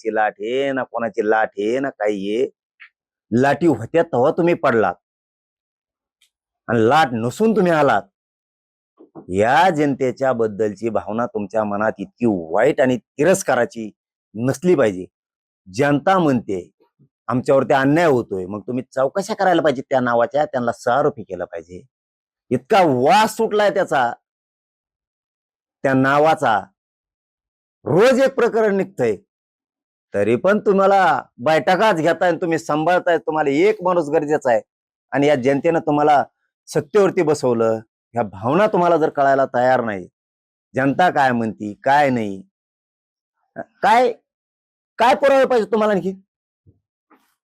देवाची लाट आहे ना कोणाची लाट आहे ना काही आहे. लाटी होत्या तेव्हा तुम्ही पडलात आणि लाट नसून तुम्ही आलात. या जनतेच्या बद्दलची भावना तुमच्या मनात इतकी वाईट आणि तिरस्काराची नसली पाहिजे. जनता म्हणते आमच्यावरती अन्याय होतोय, मग तुम्ही चौकशा करायला पाहिजे त्या नावाच्या, त्यांना 6 आरोपी केलं पाहिजे. इतका वास सुटलाय त्याचा, त्या नावाचा. रोज एक प्रकरण निघतंय, तरी पण तुम्हाला बैठकाच घेताय, तुम्ही सांभाळताय. तुम्हाला एक माणूस गरजेचा आहे आणि या जनतेनं तुम्हाला सत्तेवरती बसवलं. ह्या भावना तुम्हाला जर कळायला तयार नाही, जनता काय म्हणती काय नाही, काय काय पुरावे पाहिजे तुम्हाला आणखी?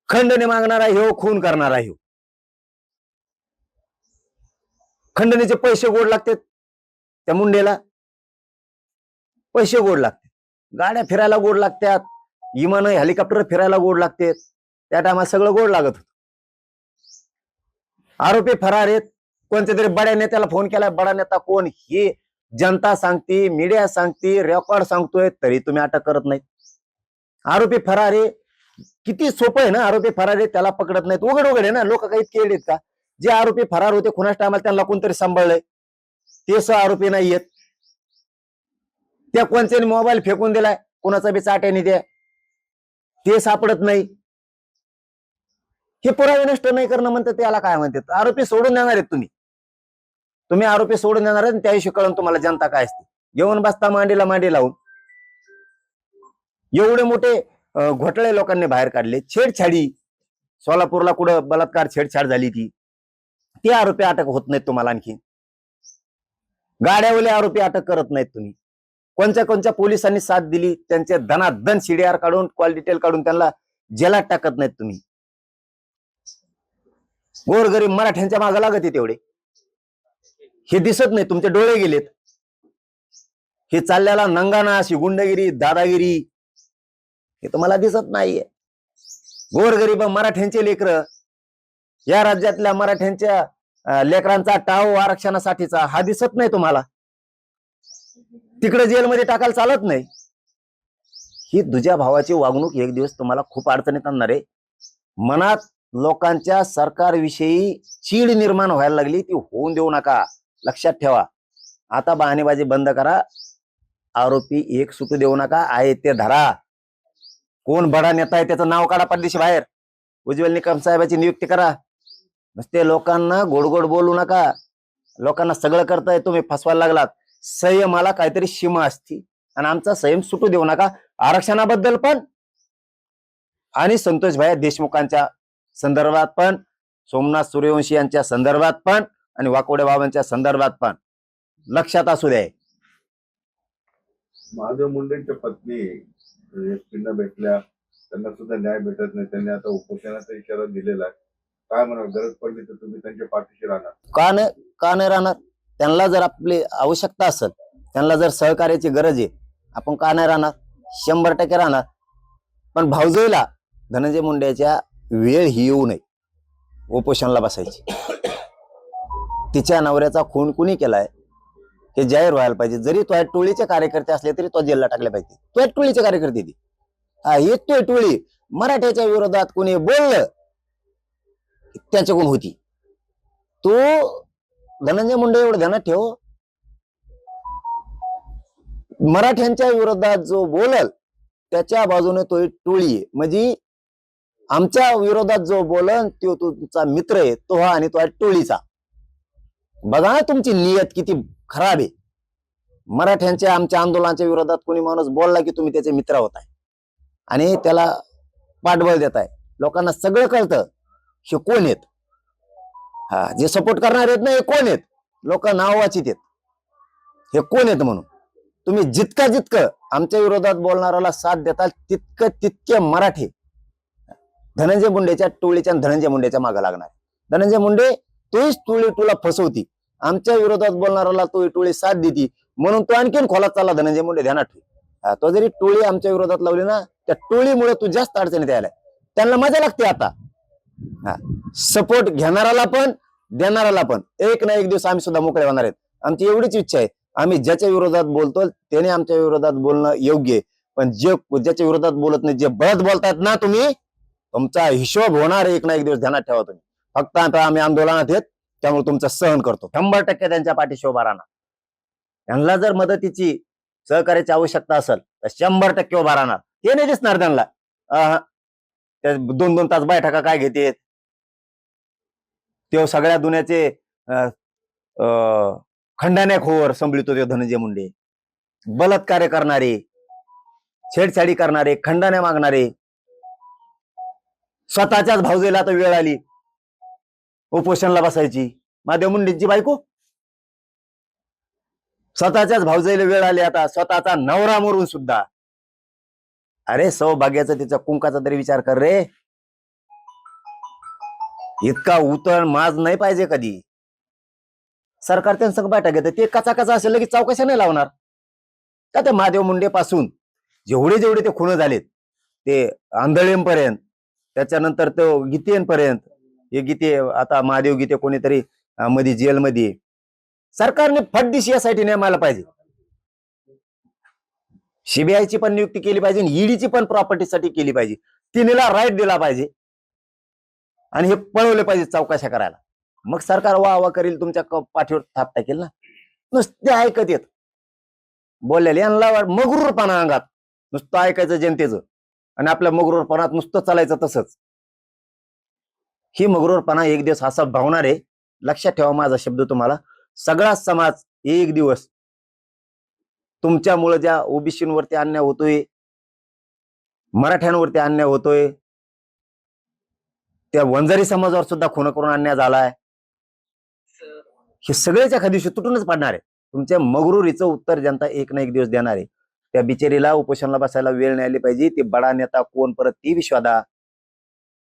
खंडणी मागणारा ह्यो, खून करणारा ह्यो. खंडणीचे पैसे गोड लागतात त्या मुंडेला, पैसे गोड लागतात, गाड्या फिरायला गोड लागतात, विमान हेलिकॉप्टर फिरायला गोड लागतात. त्या टायमाला सगळं गोड लागत होत. आरोपी फरार आहेत. कोणत्या तरी बड्या नेत्याला फोन केला, बडा नेता कोण हे जनता सांगते, मीडिया सांगते, रेकॉर्ड सांगतोय, तरी तुम्ही अटक करत नाही. आरोपी फरार आहे. किती सोपं आहे ना, आरोपी फरार आहे त्याला पकडत नाहीत. उघड उघड आहे ना. लोक काही केले का? जे आरोपी फरार होते खुनाच टायमाला त्यांना कोणतरी सांभाळलंय, ते आरोपी नाही आहेत. त्या कोणत्याने मोबाईल फेकून दिलाय, कोणाचा बी चाट्याने द्या, ते सापडत नाही. हे पुरावे नष्ट नाही करणं म्हणतात, त्याला काय म्हणतात? आरोपी सोडून देणार आहेत तुम्ही आरोपी सोडून देणार आहेत. त्याविषयी कळून तुम्हाला जनता काय असते. घेऊन बसता मांडीला मांडी लावून. एवढे मोठे घोटाळे लोकांनी बाहेर काढले. छेडछाडी, सोलापूरला कुठं बलात्कार छेडछाड झाली ती, ते आरोपी अटक होत नाहीत तुम्हाला. आणखी गाड्यावले आरोपी अटक करत नाहीत तुम्ही. कोणत्या पोलिसांनी साथ दिली, त्यांचे धनाधन सीडीआर काढून, कॉल डिटेल काढून त्यांना जेलात टाकत नाहीत तुम्ही. गोरगरीब मराठ्यांच्या मागे लागत आहे तेवढे, हे दिसत नाही. तुमचे डोळे गेलेत. हे चाललेला नंगाना, अशी गुंडगिरी, दादागिरी, हे तुम्हाला दिसत नाहीये. गोरगरीब मराठ्यांचे लेकर, या राज्यातल्या मराठ्यांच्या लेकरांचा टाव आरक्षणासाठीचा हा दिसत नाही तुम्हाला. तिकडे जेलमध्ये टाकायला चालत नाही. ही तुझ्या भावाची वागणूक एक दिवस तुम्हाला खूप अडचणीत आणणार आहे. मनात लोकांच्या सरकारविषयी चीड निर्माण व्हायला लागली, ती होऊन देऊ नका. लक्षात ठेवा. आता बहाणेबाजी बंद करा. आरोपी एक सुटू देऊ नका. आहे ते धरा. कोण बडा नेता आहे त्याचं नाव काढा परदेशी बाहेर. उज्ज्वल निकम साहेबाची नियुक्ती करा. नुसते लोकांना गोड गोड बोलू नका. लोकांना सगळं करताय, तुम्ही फसवायला लागलात. संयमाला काहीतरी सीमा असती आणि आमचा संयम सुटू देऊ नका. आरक्षणाबद्दल पण आणि संतोष भाई देशमुखांच्या संदर्भात पण, सोमनाथ सूर्यवंशी यांच्या संदर्भात पण आणि वाकोडे बाबांच्या संदर्भात पण लक्षात असू द्या. महादेव मुंडेंच्या पत्नी एसपींना भेटल्या, त्यांना सुद्धा न्याय भेटत नाही. त्यांनी आता उपोषणाचा इशारा दिलेला आहे. काय म्हणा, गरज पडली तर तुम्ही त्यांच्या पाठीशी राहणार? का नाही राहणार? त्यांना जर आपली आवश्यकता असेल, त्यांना जर सहकार्याची गरज आहे, आपण का नाही राहणार? 100% राहणार. पण भाऊजईला धनंजय मुंडेच्या वेळ ही येऊ नये उपोषणाला बसायची. तिच्या नवऱ्याचा खून कुणी केलाय हे जाहीर व्हायला पाहिजे. जरी तो टोळीचे कार्यकर्ते असले तरी तो जेलला टाकले पाहिजे. तो टोळीचे कार्यकर्ते ती येतोय टोळी. मराठ्याच्या विरोधात कोणी बोललं त्याच्याकडून होती. तो धनंजय मुंडे एवढं ध्यानात ठेव, मराठ्यांच्या विरोधात जो बोलल त्याच्या बाजूने तो टोळी आहे. म्हणजे आमच्या विरोधात जो बोलन तो तुमचा मित्र आहे, तो हा आणि तो टोळीचा. बघा ना तुमची नियत किती खराब आहे. मराठ्यांच्या आमच्या आंदोलनाच्या विरोधात कोणी माणूस बोलला की तुम्ही त्याचे मित्र होताय आणि त्याला पाठबळ देताय. लोकांना सगळं कळतं हे कोण आहेत. जे सपोर्ट करणार आहेत ना, हे कोण आहेत. लोक नाव वाचित आहेत, हे कोण आहेत म्हणून. तुम्ही जितकं आमच्या विरोधात बोलणाऱ्याला साथ देताल तितके मराठी धनंजय मुंडेच्या टोळीच्या धनंजय मुंडेच्या मागे लागणार. धनंजय मुंडे तोच टोळी तुला फसवती. आमच्या विरोधात बोलणाऱ्याला तो टोळी साथ देती म्हणून तो आणखीन खोलात चालला. धनंजय मुंडे ध्यानात ठेव. तो जरी टोळी आमच्या विरोधात लावली ना, त्या टोळीमुळे तू जास्त अडचणीत यायला. त्यांना मजा लागते आता. सपोर्ट घेणाराला पण देणाराला पण. एक ना एक दिवस आम्ही सुद्धा मोकळे होणार आहेत. आमची एवढीच इच्छा आहे. आम्ही ज्याच्या विरोधात बोलतो त्याने आमच्या विरोधात बोलणं योग्य आहे. पण ज्याच्या विरोधात बोलत नाही, जे बळत बोलतायत ना तुम्ही, तुमचा हिशोब होणार एक ना एक दिवस ध्यानात ठेवा तुम्ही. फक्त आता आम्ही आंदोलनात येत, त्यामुळे तुमचं सहन करतो. 100% त्यांच्या पाठीशी उभा राहणार. त्यांना जर मदतीची सहकार्याची आवश्यकता असेल तर 100% उभा राहणार. ते नाही दिसणार त्यांना. त्या 2-2 तास बैठका काय घेते, ते सगळ्या दुनियाचे खंडाण्याखोर संभळितो ते धनंजय मुंडे, बलात्कार करणारे, छेडछाडी करणारे, खंडाने मागणारे. स्वतःच्याच भाऊजेला आता वेळ आली उपोषणला बसायची, महादेव मुंडेंची बायको. स्वतःच्याच भाऊजेला वेळ आली आता, स्वतःचा नवरा मरून सुद्धा. अरे सौभाग्याचा तिचा कुंकाचा तरी विचार कर रे. इतका उतळ माज नाही पाहिजे कधी. सरकार त्यांचं बैठक घेतं, ते कचा असेल लगेच चौकशा नाही लावणार का? ते महादेव मुंडे पासून जेवढे ते खून झालेत, ते आंधळेंपर्यंत, त्याच्यानंतर तो गीतेंपर्यंत, हे गीते आता महादेव गीते कोणीतरी मध्ये जेलमध्ये, सरकारने फटदिशी यासाठी नेमायला पाहिजे. सीबीआयची पण नियुक्ती केली पाहिजे, ईडीची पण प्रॉपर्टीसाठी केली पाहिजे. तिनेला राईट दिला पाहिजे आणि हे पळवले पाहिजे चौकशा करायला. मग सरकार वा करील, तुमच्या पाठीवर थाप टाकेल ना. नुसते ऐकत येत बोललेले, यांना मगरूरपणा अंगात, नुसतं ऐकायचं जनतेचं आणि आपल्या मगरूरपणात नुसतं चालायचं तसंच. ही मगरूरपणा एक दिवस असा भावणार आहे. लक्षात ठेवा माझा शब्द तुम्हाला. सगळा समाज एक दिवस तुमच्यामुळे ज्या ओबीसीवरती अन्याय होतोय, मराठ्यांवरती अन्याय होतोय, त्या वंजारी समाजावर सुद्धा खून करून अन्याय झालाय, हे सगळ्याच्या खादिशी तुटूनच पडणार आहे. तुमच्या मगरूरीचं उत्तर जनता एक ना एक दिवस देणार आहे. त्या बिचारीला उपोषणाला बसायला वेळ नाही आली पाहिजे. ती बडा नेता कोण परत ती विश्वादा.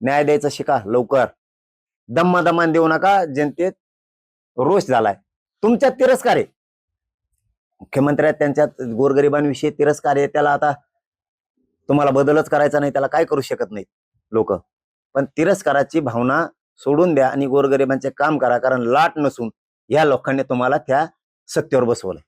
न्याय द्यायचा शिका लवकर. दम्मादमान देऊ नका. जनतेत रोष झालाय, तुमच्यात तिरस्कार आहे. मुख्यमंत्री त्यांच्यात गोरगरिबांविषयी तिरस्कार आहे. त्याला आता तुम्हाला बदलच करायचा नाही, त्याला काय करू शकत नाहीत लोक. पण तिरस्काराची भावना सोडून द्या आणि गोरगरिबांचे काम करा. कारण लाट नसून या लोकांनी तुम्हाला त्या सत्तेवर बसवलंय.